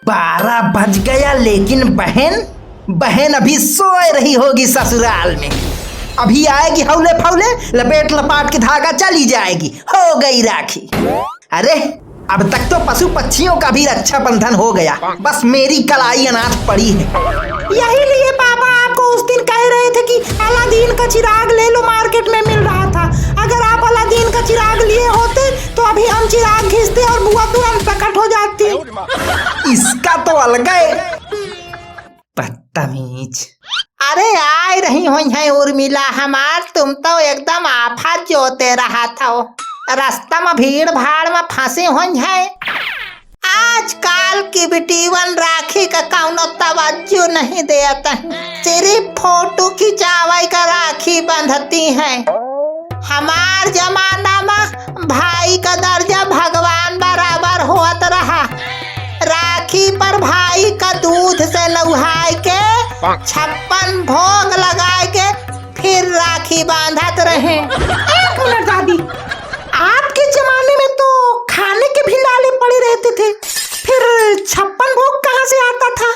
12 बज गया, लेकिन बहन अभी सोए रही होगी ससुराल में। अभी आएगी हौले फौले, लपेट लपाट के धागा चली जाएगी। हो गई राखी। अरे अब तक तो पशु पक्षियों का भी रक्षाबंधन हो गया, बस मेरी कलाई अनाथ पड़ी है। यही लिए पापा आपको उस दिन कह रहे थे कि अलादीन का चिराग ले लो, मार्केट में मिल रहा था। अगर आप अलादीन का चिराग लिए होते तो अभी हम चिराग खींचते और बुआ तुरंत प्रकट हो जाती। इसका तो अलग है, बदतमीज। अरे आए रही हुई है उर्मिला हमार, तुम तो एकदम आफत जोते रहा था। रास्ता में भीड़ भाड़ में फंसी हुई है। आजकल की बेटीवन राखी का कौनो तवज्जो नहीं देता है, सिर्फ फोटो खिंचावे का राखी बंधती है। हमार जमाना में भाई का दर्जा भगवान बराबर होत रहा। राखी पर भाई का दूध से नहाय के 56 भोग लगाए के फिर राखी बांधत रहे। एक मिनट दादी, आपके जमाने में तो खाने के भी लाले पड़े रहते थे, फिर 56 भोग कहाँ से आता था?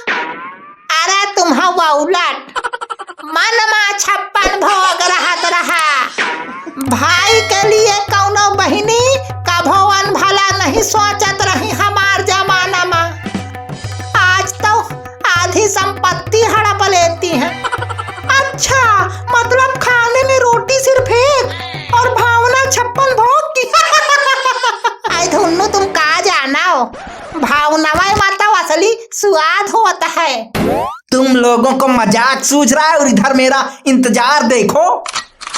अरे तुम हवा उलट, मन में 56 भोग रहत रहा। भाई के लिए कौनो बहिनी का भवन भला नहीं सोचत रही हमार जमाना में। आज तो आधी संपत्ति हड़प लेती हैं। अच्छा, मतलब खाने में रोटी सिर्फ एक और भावना 56 भोग की। आई धुन्नु, तुम कहा जाना हो, भावना में मतलब असली स्वाद होता है। तुम लोगों को मजाक सूझ रहा है और इधर मेरा इंतजार देखो।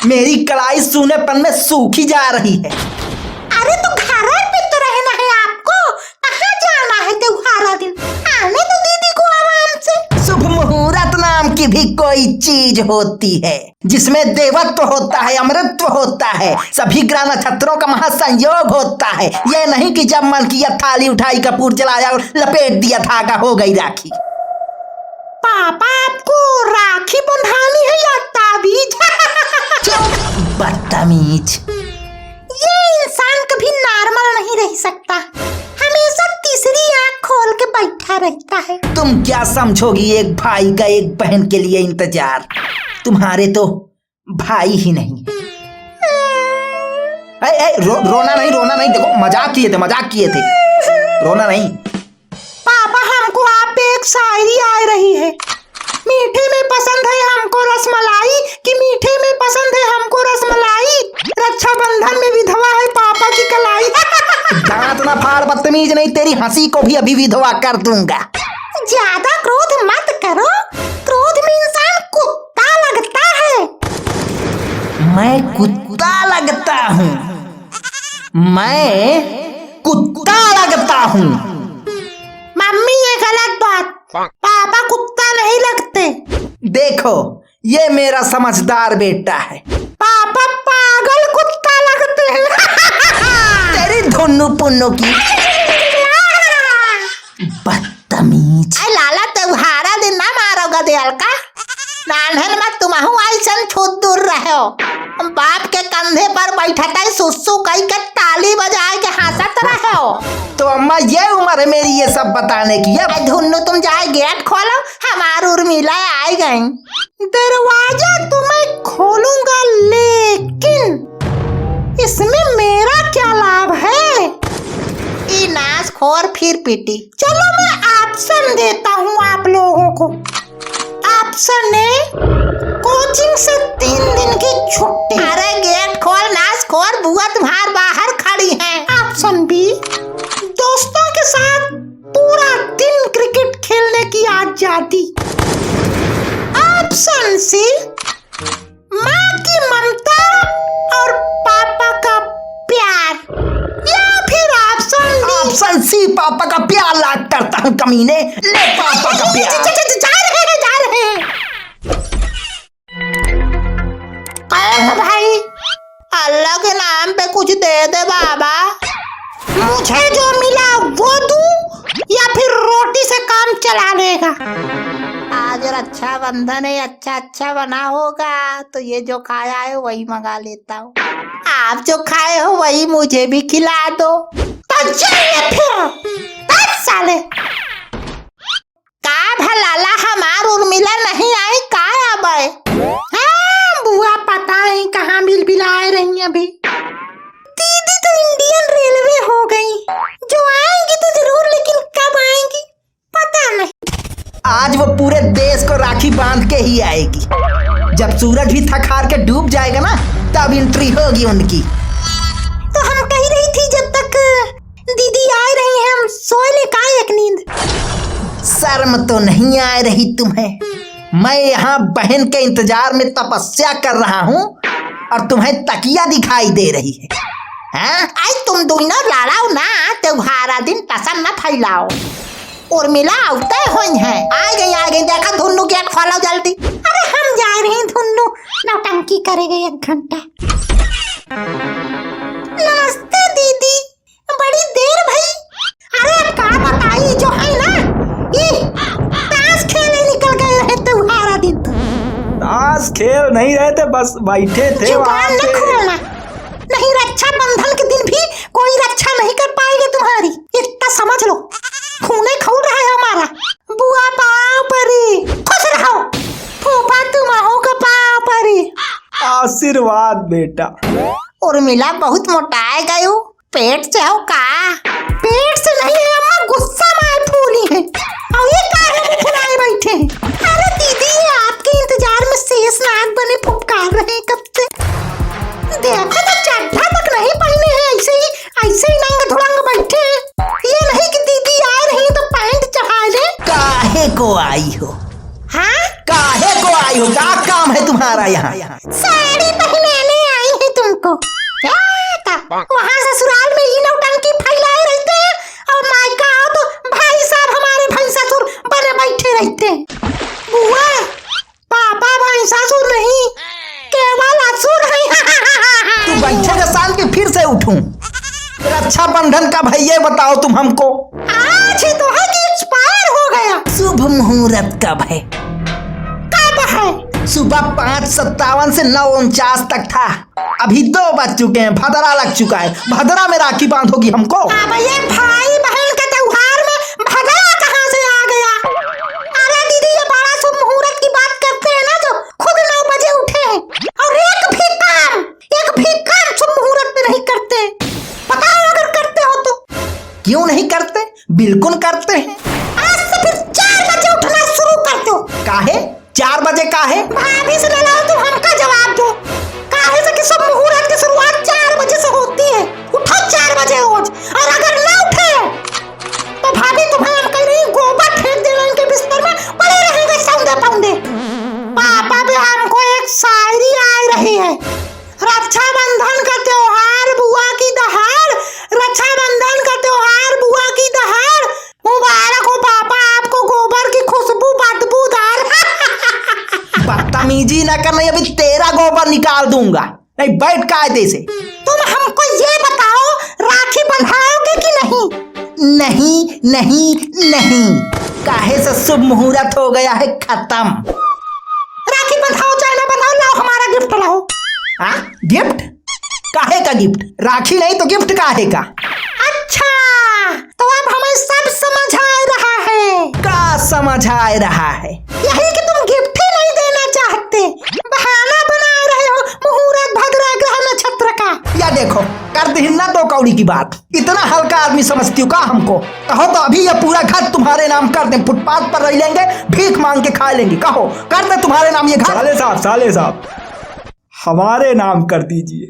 मेरी कलाई सूनेपन में सूखी जा रही है। अरे तो घर पे तो रहना है आपको, कहाँ जाना है त्योहारा दिन? आने दो दीदी को आराम से। शुभ मुहूर्त नाम की भी कोई चीज होती है, जिसमें देवत्व होता है, अमृतत्व होता है, सभी ग्रह नक्षत्रों का महासंयोग होता है। यह नहीं कि जब मन किया थाली उठाई, कपूर जलाया और लपेट दिया धागा, हो गई राखी। पापा आपको राखी बंधानी है या ताबीज? बदतमीज। ये इंसान कभी नॉर्मल नहीं रह सकता, हमेशा तीसरी आंख खोल के बैठा रहता है। तुम क्या समझोगी एक भाई का एक बहन के लिए इंतजार? तुम्हारे तो भाई ही नहीं। रोना नहीं, देखो मजाक किए थे, रोना नहीं। पापा हमको आप पे एक शायरी आ रही है। मीठे में पसंद है हमको रसमलाई, कि मीठे में पसंद है हमको रसमलाई, रक्षाबंधन में विधवा है पापा की कलाई। दांत ना फाड़ बदतमीज, नहीं तेरी हंसी को भी अभी विधवा कर दूंगा। ज्यादा क्रोध मत करो, क्रोध में इंसान कुत्ता लगता है। मैं कुत्ता लगता हूँ? मैं कुत्ता लगता हूँ? मम्मी ये गलत बात, पापा कुत्ता नहीं लगते। देखो ये मेरा समझदार बेटा है। पापा पागल कुत्ता लगते हैं। तेरी धुन्नु पुन्नु की बदतमीज। अरे लाला त्योहारा दिन ना मारोगा दयाल का, नानहन में तुम ऐसन छूत दूर रहे हो। बाप के कंधे पर बैठता है सुसु कई के ताली बजाए के हंसत रहे हो। तो अम्मा ये उम्र है मेरी ये सब बताने की। अब धुन्नु तुम जाए गेट खोलो, हमारी उर्मिला आई गई। दरवाजा तुम्हें खोलूंगा, लेकिन इसमें मेरा क्या लाभ है? ये नाश खोर फिर पीटी। चलो मैं ऑप्शन देता हूँ आप लोगों को। ऑप्शन ए, कोचिंग से 3 दिन की छुट्टी। अरे गेट खोल नाश खोर, बुआ तुम्हार बाहर खड़ी है। ऑप्शन बी, दोस्तों के साथ पूरा दिन क्रिकेट खेलने की आजादी। ऑप्शन सी, माँ की ममता और पापा का प्यार। या फिर ऑप्शन सी, पापा का प्यार लाड करता हूँ कमीने। ले पापा का प्यार। जा रहे हैं। भाई अल्लाह के नाम पे कुछ दे दे बाबा, मुझे जो मिला वो दूं या फिर रोटी से काम चला लेगा। आज रक्षाबंधन है, अच्छा बना होगा तो ये जो खाया है वही मंगा लेता हूँ। आप जो खाए हो वही मुझे भी खिला दो। तो चलिए फिर, साले लाला हमार उर्मिला नहीं आई का अब? हाँ बुआ पता नहीं कहाँ बिलबिलाए रही अभी। दीदी तो इंडियन रेलवे हो गई, जो आएंगी तो जरूर, लेकिन कब आएंगी पता नहीं। आज वो पूरे देश को राखी बांध के ही आएगी। जब सूरज भी थक हार के डूब जाएगा ना, तब एंट्री होगी उनकी। तो हम कही रही थी जब तक दीदी आ रही हैं हम सोए ले का एक नींद। शर्म तो नहीं आ रही तुम्हें? मैं यहाँ बहन के इंतजार में तपस्या कर रहा हूँ और तुम्हें तकिया दिखाई दे रही है। हाँ? आई तुम दोनों लड़ाओ ना, त्योहारा दिन टसन न फैलाओ। उर्मिला आउते हुई है, आ गई देखा धुन्नू गेट खोलो जल्दी। अरे हम जा रहे हैं धुन्नू, नौटंकी करेगा 1 घंटा। नमस्ते दीदी, बड़ी देर भाई। अरे का बताई जो है ना, ये ताश खेलने निकल गए हैं त्योहारा दिन। ताश खेल नहीं रहे थे, बस बैठे थे। जुबान न खोलना, नहीं रक्षा बंधन के दिन भी कोई रक्षा नहीं कर पाएगी तुम्हारी, इतना समझ लो। खूने खोल रहा है हमारा। बुआ पाँव परी, खुश रहो। फूफा तुम हो का पाँव परी। आशीर्वाद बेटा। उर्मिला बहुत मोटाए गई हो, पेट से हो का? पेट से नहीं है अम्मा, गुस्सा में फूली है। और ये काहे फुलाए बैठे हैं? अरे दीदी आपके इंतजार में शेष नाग बने फुफकार रहे हैं कब से। देखो तो चड्ढा तक नहीं पहने हैं, ऐसे ही नंग धुड़ंग बैठे हैं। ये नहीं कि दीदी आ रही तो पैंट चढ़ा ले। काहे को आई हो? हाँ काहे को आई हो? क्या काम है तुम्हारा यहाँ? साड़ी पहनाने आई है तुमको। वहाँ ससुराल में ये नौटंकी फैलाए रहते हैं और मायका आओ तो भाई साहब हमारे भाई ससुर बने बैठे रहते हैं। बुआ पापा भाई ससुर नहीं, केवल असुर है। तू बैठे के साल के फिर से उठूं? रक्षा बंधन का भैया बताओ तुम हमको। आज ही तो है कि एक्सपायर हो गया। शुभ मुहूर्त कब है? कब है? सुबह 5:57 से 9:49 तक था। अभी 2 बज चुके हैं, भदरा लग चुका है। भदरा में राखी बांधोगी हमको? अब ये भाई बहन के त्योहार में भदरा कहाँ से आ गया? अरे दीदी ये बड़ा शुभ मुहूर्त की बात करते हैं ना, जो खुद 9 बजे उठे हैं और एक भी काम शुभ मुहूर्त में नहीं करते। बताओ अगर करते हो तो। क्यों नहीं करते? बिल्कुल करते हैं। आज से फिर 4 बजे उठना शुरू कर दो। काहे 4 बजे काहे? भाभी से लड़ाओ तो हमका जवाब दो। काहे से कि शुभ मुहूर्त की शुरुआत 4 बजे से होती है। उठो 4 बजे रोज, और अगर ना उठे तो भाभी तुम्हें हम कह रही गोबर फेंक देना इनके बिस्तर में, पड़े रहेंगे सौंदे पौंदे। पापा भी हमको एक शायरी आ रही है। रक्षाबंधन का त्योहार बुआ की दहाड़, रक्षाबंधन का त्योहार बुआ की दहाड़, मुबारक हो पापा आपको गोबर की खुशबू बदबूदार। बदतमीजी न करना, अभी तेरा गोबर निकाल दूंगा। नहीं बैठ कायदे से। तुम हमको ये बताओ राखी बंधाओगे कि नहीं? नहीं नहीं नहीं, काहे से शुभ मुहूर्त हो गया है खत्म। राखी बंधाओ चाहे ना बंधाओ, लाओ हमारा गिफ्ट लाओ। हाँ गिफ्ट? काहे का गिफ्ट? राखी नहीं तो गिफ्ट काहे का? अच्छा तो अब हमें सब समझ आ रहा है। का समझ आ रहा है? यही कि तुम गिफ्ट ही नहीं देना चाहते, बहाना बना रहे हो मुहूर्त भद्रा ग्रह नक्षत्र का। या देखो कर दी ना 2 कौड़ी की बात। इतना हल्का आदमी समझती हो का हमको? कहो तो अभी ये पूरा घर तुम्हारे नाम कर दे, फुटपाथ पर रह लेंगे, भीख मांग के खा लेंगे। कहो कर दे तुम्हारे नाम ये घर। साले साहब हमारे नाम कर दीजिए,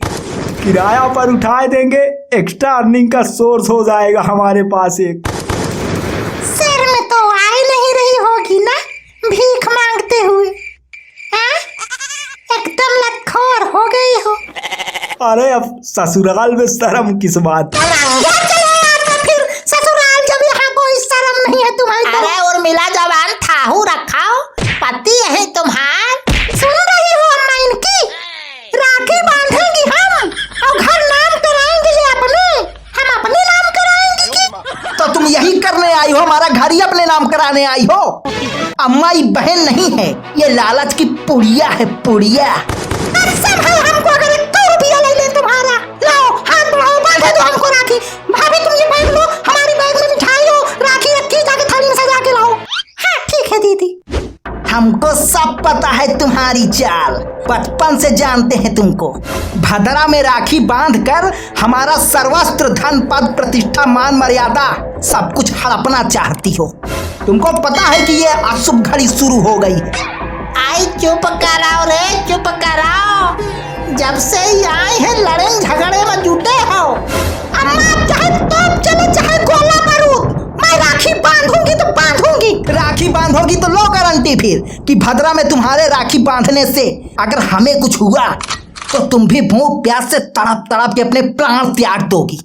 किराया पर उठाए देंगे, एक्स्ट्रा अर्निंग का सोर्स हो जाएगा हमारे पास एक। सिर में तो आए नहीं रही होगी ना भीख मांगते हुए? हाँ? एकदम लतखोर हो गई हो। अरे अब ससुराल में शर्म किस बात? फिर ससुराल जब यहाँ कोई शर्म नहीं है तुम्हारी। अरे उर्मिला जवान थाहू रखाओ, पति है तुम्हार। सुन रही हो अम्मा इनकी? राखी बांधेंगी हम और घर नाम कराएंगे ये अपने, हम अपने नाम कराएंगे कि? तो तुम यही करने आई हो, हमारा घर ही अपने नाम कराने आई हो? अम्मा ये बहन नहीं है, ये लालच की पुड़िया है, पुड़िया। सब है हमको, अगर 1 रुपया ले ले तुम्हारा, लाओ हाथ बढ़ाओ, बांधे दो हमको राखी। भाभी तुम ये बैग लो, हमारी बैग में मिठाई हो, राखी रखी, जाके थाली में सजा के लाओ। हाँ ठीक है दीदी। हमको सब पता है तुम्हारी चाल, बचपन से जानते हैं तुमको। भद्रा में राखी बांध कर हमारा सर्वस्त्र धन पद प्रतिष्ठा मान मर्यादा सब कुछ हड़पना चाहती हो। तुमको पता है कि ये अशुभ घड़ी शुरू हो गई। आई चुप कराओ रे, चुप कराओ। जब से ही आए हैं लड़े झगड़े में जुटे हो। अम्मा चाहे तोप चले चाहे गोला बारूद, मैं राखी बांधूंगी तो बांधूंगी। राखी बांधोगी तो लो गारंटी फिर कि भद्रा में तुम्हारे राखी बांधने से अगर हमें कुछ हुआ तो तुम भी भूख प्यास से तड़प तड़प के अपने प्राण त्याग दोगी।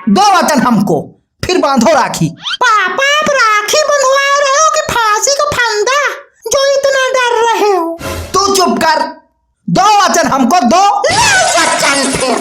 दो वचन हमको, फिर बांधो राखी। पापा आप राखी बंधवा रहे हो कि फांसी का फंदा, जो इतना डर रहे हो? तू चुप कर, दो वचन हमको दो। वचन फिर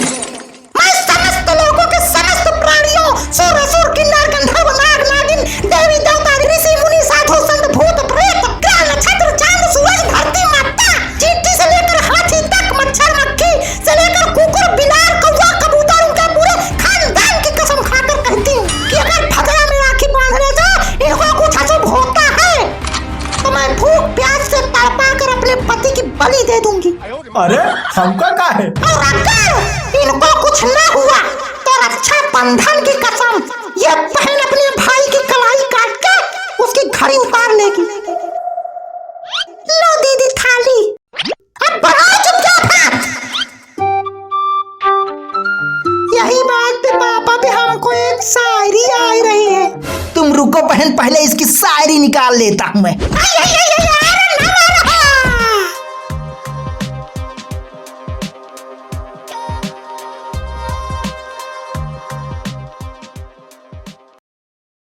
मैं समस्त लोगों के समस्त प्राणियों सुर असुर किन्नर गंधर्व नाग नागिन देवी देवता ऋषि मुनि साधु संत भूत प्रेत ग्रह नक्षत्र चांद सूरज धरती माता चींटी से लेकर हाथी तक मच्छर मक्खी से लेकर कुकुर बिलार कौवा कबूतर उनके पूरे खानदान की कसम खाकर कहती हूँ कि अगर भद्रा में राखी बांधने से इनको कुछ अशुभ होता है तो मैं भूख प्यास से तड़पा कर अपने पति की बलि दे दूंगी। अरे हमका का है? और अगर इनको कुछ न हुआ तो रक्षा बंधन की कसम ये बहन अपने भाई की कलाई काट के उसकी घड़ी उतार लेगी। लो दीदी थाली, अब बनाओ चुपचाप हाथ। यही बात पे पापा भी हमको एक शायरी आ रही है। तुम रुको बहन, पहले इसकी शायरी निकाल लेता हूँ मैं। आई, आई, आई, आई, आई,